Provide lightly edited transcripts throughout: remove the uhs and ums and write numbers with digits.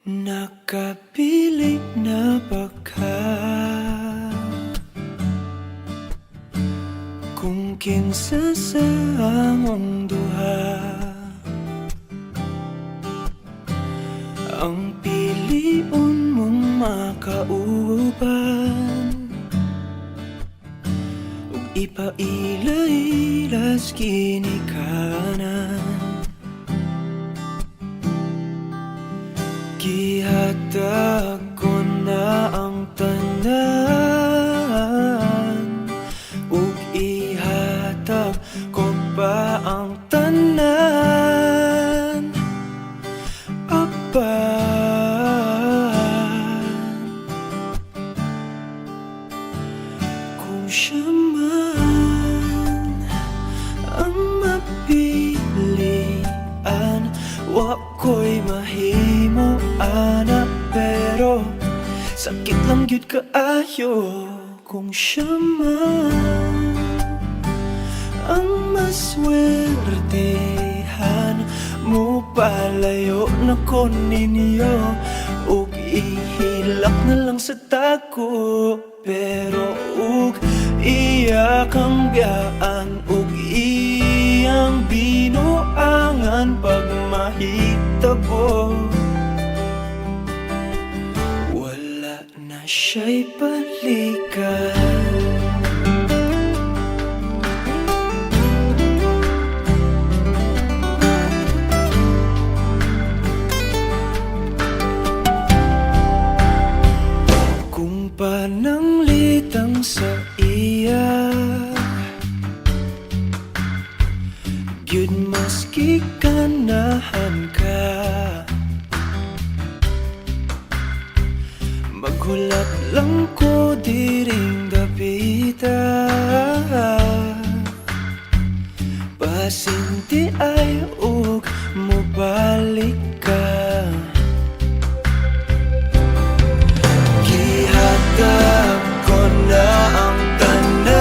Nakapilit na ba ka? Kung kinsa sa among duha ang piliun mong makauban, ug ipailailas ginikanan. Gihatag ko na ang tanan, ug ihatag ko pa ang tanan. Apan kung siya man ang mapilian, wa ko'y mahimo ana, pero sakit lang gyud kaayo kung siya man ang maswertehan. Mo palayo na ko ninyo, ug ihilak na lang sa tako, pero ug iya kang biyaan, ug iyang binuangan pag mahitabo. Wala na siya'y balikan. Pananglitang sa iya, gyud maski ganahan ka, maghulap lang ko diring dapita. Pasinti ay ug mobalik ka. Gihatag ko na ang tanan,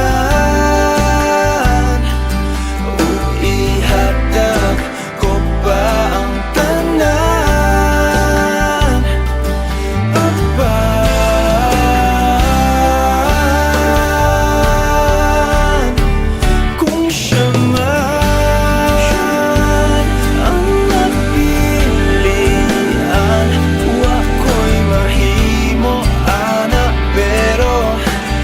ug ihatag ko pa ang tanan. Apan kung siya man ang napilian, wa ko'y mahimo ana, pero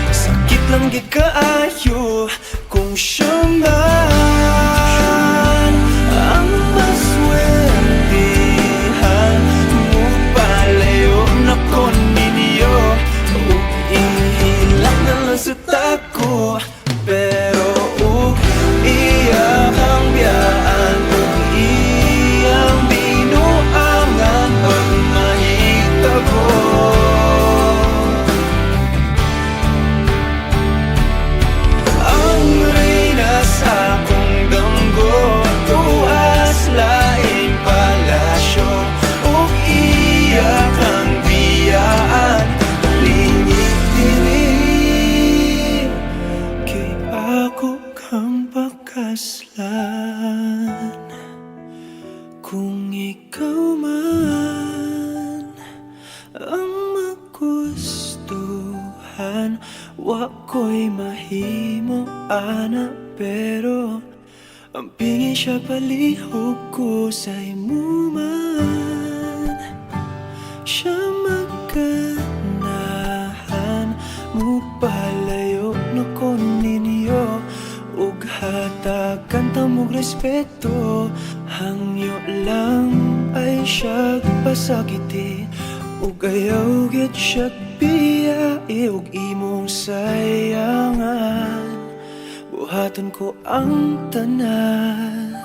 sakit lang gid kaayo kung siya man ang maswertehan. Mo palayo na ko ninyo, ug ihilak na lang sa tako, pero ug iya kang biyaan, ug iyang binuangan pag mahitabo. Ang reyna sa akong damgo, tuas laing palasyo, ug iya kang biyaan, lingit dili kay ako kang pakaslan. Kung ikaw man ang magustuhan, wa ko'y mahimo ana, pero ang pingin siya palihog ko sa imo man. Siya maganahan, mo palayo na ko ninyo, ug hatagan ta mog respeto. Hangyo lang ay siya pasakiti, ug ayaw gyud siya biyai, ug imong sayangan. Buhaton ko ang tanan,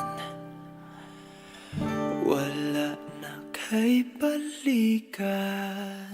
wala na kay balikan.